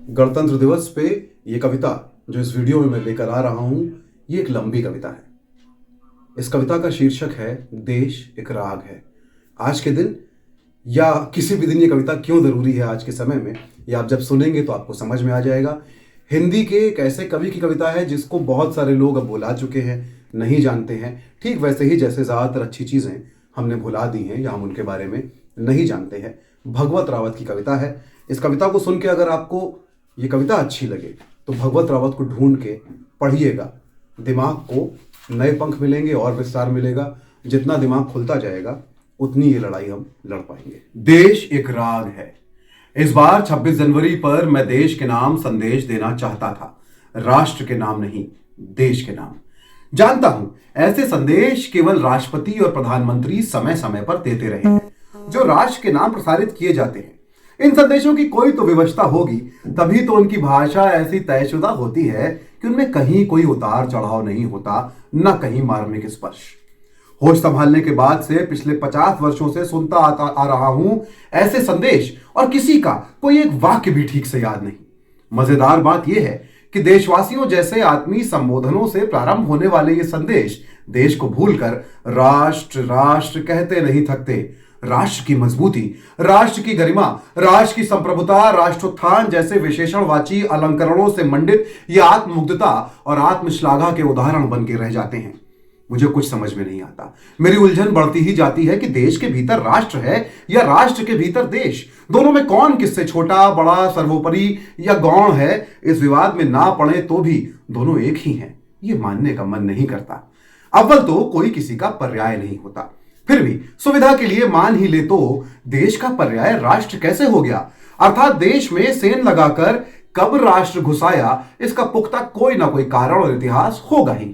गणतंत्र दिवस पे ये कविता जो इस वीडियो में मैं लेकर आ रहा हूं, ये एक लंबी कविता है। इस कविता का शीर्षक है देश एक राग है। आज के दिन या किसी भी दिन ये कविता क्यों जरूरी है आज के समय में, ये आप जब सुनेंगे तो आपको समझ में आ जाएगा। हिंदी के एक ऐसे कवि की कविता है जिसको बहुत सारे लोग अब भुला चुके हैं, नहीं जानते हैं। ठीक वैसे ही जैसे ज्यादातर अच्छी चीजें हमने भुला दी हैं या हम उनके बारे में नहीं जानते हैं। भगवत रावत की कविता है। इस कविता को सुन के अगर आपको ये कविता अच्छी लगे तो भगवत रावत को ढूंढ के पढ़िएगा। दिमाग को नए पंख मिलेंगे और विस्तार मिलेगा। जितना दिमाग खुलता जाएगा उतनी ये लड़ाई हम लड़ पाएंगे। देश एक राग है। इस बार 26 जनवरी पर मैं देश के नाम संदेश देना चाहता था, राष्ट्र के नाम नहीं, देश के नाम। जानता हूं ऐसे संदेश केवल राष्ट्रपति और प्रधानमंत्री समय समय पर देते रहे हैं, जो राष्ट्र के नाम प्रसारित किए जाते हैं। इन संदेशों की कोई तो व्यवस्था होगी, तभी तो उनकी भाषा ऐसी तयशुदा होती है कि उनमें कहीं कोई उतार चढ़ाव नहीं होता, न कहीं मार्मिक स्पर्श। होश संभालने के बाद से पिछले 50 वर्षों से सुनता आ रहा हूं ऐसे संदेश, और किसी का कोई एक वाक्य भी ठीक से याद नहीं। मजेदार बात यह है कि देशवासियों जैसे आत्मीय संबोधनों से प्रारंभ होने वाले ये संदेश देश को भूलकर राष्ट्र राष्ट्र कहते नहीं थकते। राष्ट्र की मजबूती, राष्ट्र की गरिमा, राष्ट्र की संप्रभुता, राष्ट्रोत्थान जैसे विशेषणवाची अलंकरणों से मंडित ये आत्ममुग्धता और आत्मश्लाघा के उदाहरण बन के रह जाते हैं। मुझे कुछ समझ में नहीं आता। मेरी उलझन बढ़ती ही जाती है कि देश के भीतर राष्ट्र है या राष्ट्र के भीतर देश। दोनों में कौन किससे छोटा, बड़ा, सर्वोपरि या गौण है, इस विवाद में ना पड़े तो भी दोनों एक ही हैं, ये मानने का मन नहीं करता। अव्वल तो कोई किसी का पर्याय नहीं होता, फिर भी सुविधा के लिए मान ही ले तो देश का पर्याय राष्ट्र कैसे हो गया। अर्थात देश में सेन लगाकर कब राष्ट्र घुसाया, इसका पुख्ता कोई ना कोई कारण और इतिहास होगा ही।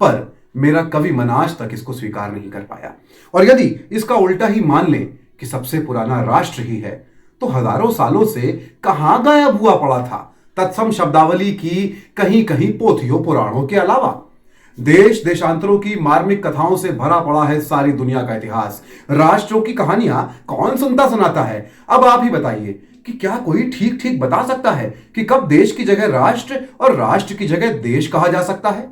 पर मेरा कवि मन आज तक इसको स्वीकार नहीं कर पाया। और यदि इसका उल्टा ही मान लें कि सबसे पुराना राष्ट्र ही है, तो हजारों सालों से कहां गायब हुआ पड़ा था तत्सम शब्दावली की कहीं कहीं पोथियों पुराणों के अलावा। देश देशांतरों की मार्मिक कथाओं से भरा पड़ा है सारी दुनिया का इतिहास। राष्ट्रों की कहानियां कौन सुनता सुनाता है। अब आप ही बताइए कि क्या कोई ठीक ठीक बता सकता है कि कब देश की जगह राष्ट्र और राष्ट्र की जगह देश कहा जा सकता है।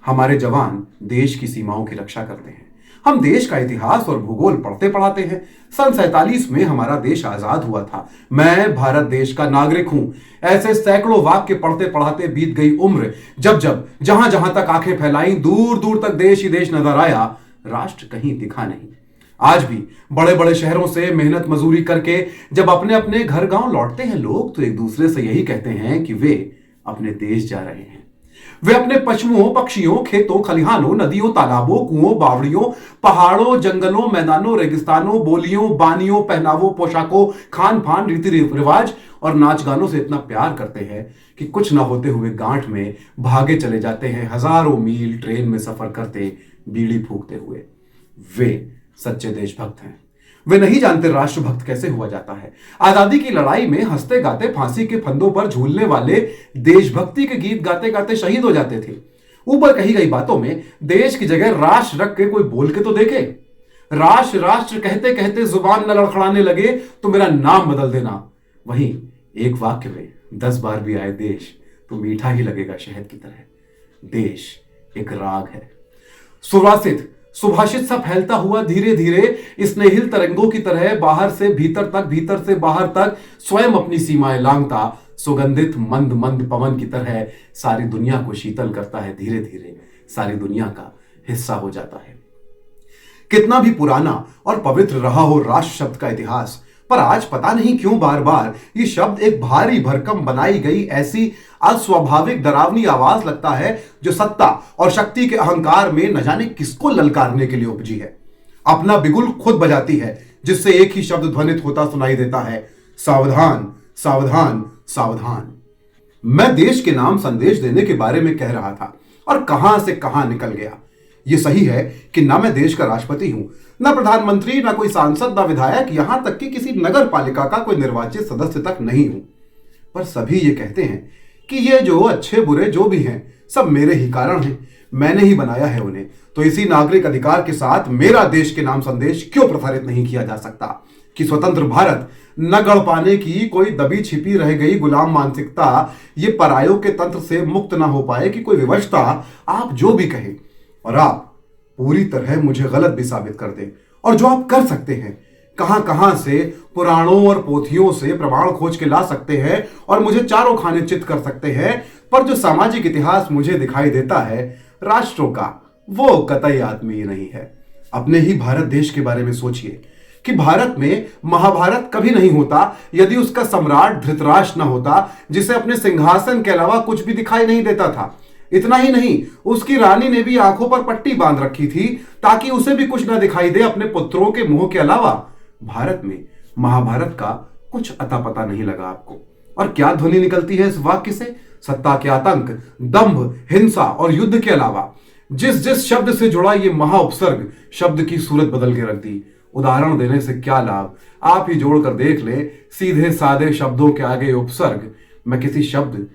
हमारे जवान देश की सीमाओं की रक्षा करते हैं। हम देश का इतिहास और भूगोल पढ़ते पढ़ाते हैं। सन 47 में हमारा देश आजाद हुआ था। मैं भारत देश का नागरिक हूं। ऐसे सैकड़ों वाक्य पढ़ते पढ़ाते बीत गई उम्र। जब जब जहां जहां तक आंखें फैलाई, दूर दूर तक देश ही देश नजर आया, राष्ट्र कहीं दिखा नहीं। आज भी बड़े बड़े शहरों से मेहनत मजूरी करके जब अपने अपने घर गांव लौटते हैं लोग, तो एक दूसरे से यही कहते हैं कि वे अपने देश जा रहे हैं। वे अपने पशुओं, पक्षियों, खेतों, खलिहानों, नदियों, तालाबों, कुओं, बावड़ियों, पहाड़ों, जंगलों, मैदानों, रेगिस्तानों, बोलियों, बानियों, पहनावों, पोशाकों, खान पान, रीति रिवाज और नाच गानों से इतना प्यार करते हैं कि कुछ ना होते हुए गांठ में भागे चले जाते हैं, हजारों मील ट्रेन में सफर करते, बीड़ी फूकते हुए। वे सच्चे देशभक्त हैं। वे नहीं जानते राष्ट्रभक्त कैसे हुआ जाता है। आजादी की लड़ाई में हंसते गाते फांसी के फंदों पर झूलने वाले देशभक्ति के गीत गाते गाते शहीद हो जाते थे। ऊपर कही गई बातों में देश की जगह राष्ट्र रख के कोई बोल के तो देखे। राष्ट्र राष्ट्र कहते कहते जुबान न लड़खड़ाने लगे तो मेरा नाम बदल देना। वहीं एक वाक्य में 10 बार भी आए देश तो मीठा ही लगेगा शहद की तरह। देश एक राग है। सुवासित सुभाषित सा फैलता हुआ धीरे धीरे स्नेहिल तरंगों की तरह बाहर से भीतर तक, भीतर से बाहर तक स्वयं अपनी सीमाएं लांघता, सुगंधित मंद मंद पवन की तरह सारी दुनिया को शीतल करता है। धीरे धीरे सारी दुनिया का हिस्सा हो जाता है। कितना भी पुराना और पवित्र रहा हो राष्ट्र शब्द का इतिहास, पर आज पता नहीं क्यों बार बार ये शब्द एक भारी भरकम बनाई गई ऐसी अस्वाभाविक डरावनी आवाज लगता है, जो सत्ता और शक्ति के अहंकार में न जाने किसको ललकारने के लिए उपजी है। अपना बिगुल खुद बजाती है, जिससे एक ही शब्द ध्वनित होता सुनाई देता है, सावधान सावधान सावधान। मैं देश के नाम संदेश देने के बारे में कह रहा था और कहां से कहां निकल गया। यह सही है कि ना मैं देश का राष्ट्रपति हूं, ना प्रधानमंत्री, ना कोई सांसद, ना विधायक, यहां तक कि किसी नगर पालिका का कोई निर्वाचित सदस्य तक नहीं हूं। पर सभी ये कहते हैं कि ये जो अच्छे बुरे जो भी हैं, सब मेरे ही कारण हैं। मैंने ही बनाया है उन्हें। तो इसी नागरिक अधिकार के साथ मेरा देश के नाम संदेश क्यों प्रसारित नहीं किया जा सकता कि स्वतंत्र भारत न गढ़ पाने की कोई दबी छिपी रह गई गुलाम मानसिकता, ये परायों के तंत्र से मुक्त ना हो पाए कि कोई विवशता, आप जो भी कहें और आप पूरी तरह मुझे गलत भी साबित कर दें। और जो आप कर सकते हैं, कहां कहां से पुराणों और पोथियों से प्रमाण खोज के ला सकते हैं और मुझे चारों खाने चित कर सकते हैं, पर जो सामाजिक इतिहास मुझे दिखाई देता है राष्ट्रों का, वो कतई आत्मीय नहीं है। अपने ही भारत देश के बारे में सोचिए कि भारत में महाभारत कभी नहीं होता यदि उसका सम्राट धृतराष्ट्र न होता, जिसे अपने सिंहासन के अलावा कुछ भी दिखाई नहीं देता था। इतना ही नहीं, उसकी रानी ने भी आंखों पर पट्टी बांध रखी थी ताकि उसे भी कुछ न दिखाई दे अपने पुत्रों के मुंह के अलावा। भारत में महाभारत का कुछ अता पता नहीं लगा आपको। और क्या ध्वनि निकलती है इस वाक्य से? सत्ता के आतंक, दंभ, हिंसा और युद्ध के अलावा जिस जिस शब्द से जुड़ा ये महाउपसर्ग शब्द की सूरत बदल के रख दी। उदाहरण देने से क्या लाभ, आप ही जोड़कर देख ले। सीधे सादे शब्दों के आगे उपसर्ग। मैं किसी शब्द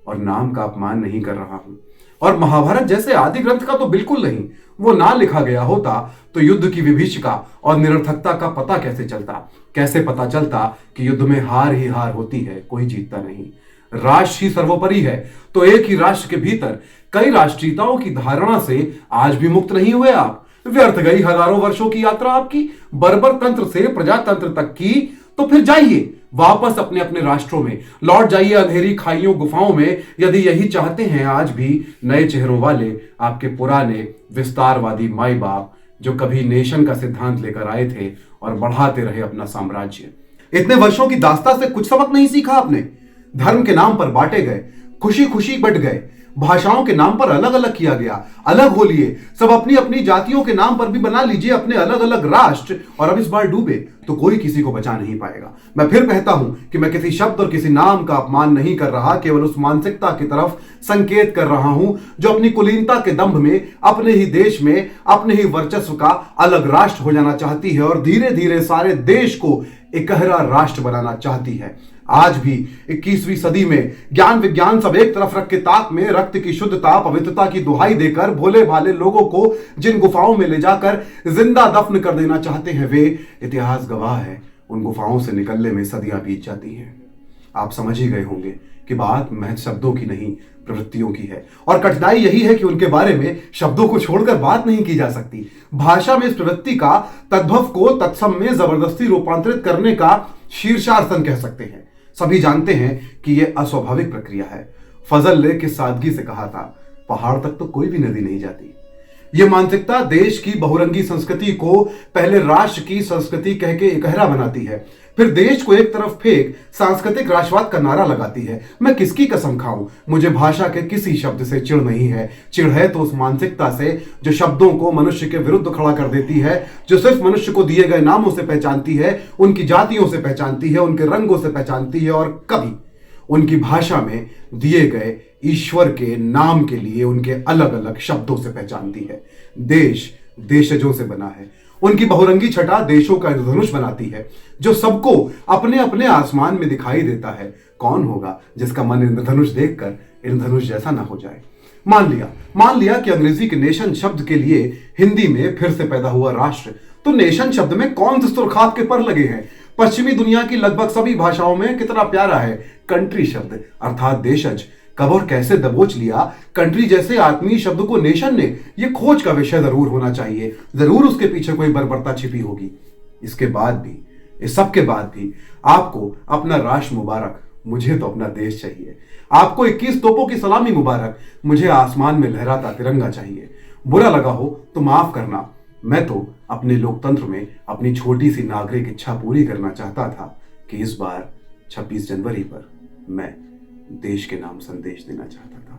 और नाम का अपमान नहीं कर रहा हूं, और महाभारत जैसे आदि ग्रंथ का तो बिल्कुल नहीं। वो ना लिखा गया होता तो युद्ध की विभीषिका और निरर्थकता का पता कैसे चलता? कैसे पता चलता कि युद्ध में हार ही हार होती है, कोई जीतता नहीं। राष्ट्र ही सर्वोपरि है, तो एक ही राष्ट्र के भीतर कई राष्ट्रीयताओं की धारणा से आज भी मुक्त नहीं हुए आप। व्यर्थ गई हजारों वर्षों की यात्रा आपकी, बर्बर तंत्र से प्रजातंत्र तक की। तो फिर जाइए वापस अपने अपने राष्ट्रों में, लौट जाइए अंधेरी खाइयों गुफाओं में, यदि यही चाहते हैं आज भी नए चेहरों वाले आपके पुराने विस्तारवादी माई बाप, जो कभी नेशन का सिद्धांत लेकर आए थे और बढ़ाते रहे अपना साम्राज्य। इतने वर्षों की दास्ता से कुछ सबक नहीं सीखा आपने? धर्म के नाम पर बांटे गए, खुशी खुशी बट गए, भाषाओं के नाम पर अलग अलग किया गया। अलग हो लिए, सब अपनी अपनी जातियों के नाम पर भी बना लीजिए अपने अलग अलग राष्ट्र, और अब इस बार डूबे तो कोई किसी को बचा नहीं पाएगा। मैं फिर कहता हूं कि मैं किसी शब्द और किसी नाम का अपमान नहीं कर रहा, केवल उस मानसिकता की तरफ संकेत कर रहा हूं जो अपनी कुलीनता के दंभ में अपने ही देश में अपने ही वर्चस्व का अलग राष्ट्र हो जाना चाहती है और धीरे धीरे सारे देश को इकहरा राष्ट्र बनाना चाहती है। आज भी 21वीं सदी में ज्ञान विज्ञान सब एक तरफ रख के ताक में रक्त की शुद्धता पवित्रता की दुहाई देकर भोले भाले लोगों को जिन गुफाओं में ले जाकर जिंदा दफन कर देना चाहते हैं, वे इतिहास गवाह है उन गुफाओं से निकलने में सदियां बीत जाती हैं। आप समझ ही गए होंगे कि बात महज शब्दों की नहीं, प्रवृत्तियों की है। और कठिनाई यही है कि उनके बारे में शब्दों को छोड़कर बात नहीं की जा सकती। भाषा में इस प्रवृत्ति का तद्भव को तत्सम में जबरदस्ती रूपांतरित करने का शीर्षासन कह सकते हैं। सभी जानते हैं कि यह अस्वाभाविक प्रक्रिया है। फजल ने किस सादगी से कहा था, पहाड़ तक तो कोई भी नदी नहीं जाती। यह मानसिकता देश की बहुरंगी संस्कृति को पहले राष्ट्र की संस्कृति कह के इकहरा बनाती है, फिर देश को एक तरफ फेंक सांस्कृतिक राष्ट्रवाद का नारा लगाती है। मैं किसकी कसम खाऊं, मुझे भाषा के किसी शब्द से चिढ़ नहीं है। चिढ़ है तो उस मानसिकता से जो शब्दों को मनुष्य के विरुद्ध खड़ा कर देती है, जो सिर्फ मनुष्य को दिए गए नामों से पहचानती है, उनकी जातियों से पहचानती है, उनके रंगों से पहचानती है, और कभी उनकी भाषा में दिए गए ईश्वर के नाम के लिए उनके अलग अलग शब्दों से पहचानती है। देश देशजों से बना है, उनकी बहुरंगी छटा देशों का इंद्रधनुष बनाती है जो सबको अपने अपने आसमान में दिखाई देता है। कौन होगा जिसका मन इंद्रधनुष देखकर इंद्रधनुष जैसा ना हो जाए? मान लिया कि अंग्रेजी के नेशन शब्द के लिए हिंदी में फिर से पैदा हुआ राष्ट्र, तो नेशन शब्द में कौन से सुर्खाब के पर लगे हैं? पश्चिमी दुनिया की लगभग सभी भाषाओं में कितना प्यारा है कंट्री शब्द अर्थात देशज। कब और कैसे दबोच लिया कंट्री जैसे आत्मीय शब्द को नेशन ने? यह खोज का विषय जरूर होना चाहिए, जरूर उसके पीछे कोई बर्बरता छिपी होगी। इसके बाद भी, इस सब के बाद भी आपको अपना राष्ट्र मुबारक, मुझे तो अपना देश चाहिए। आपको 21 तोपों की सलामी मुबारक, मुझे आसमान में लहराता तिरंगा चाहिए। बुरा लगा हो तो माफ करना, मैं तो अपने लोकतंत्र में अपनी छोटी सी नागरिक इच्छा पूरी करना चाहता था कि इस बार 26 जनवरी पर मैं देश के नाम संदेश देना चाहता था।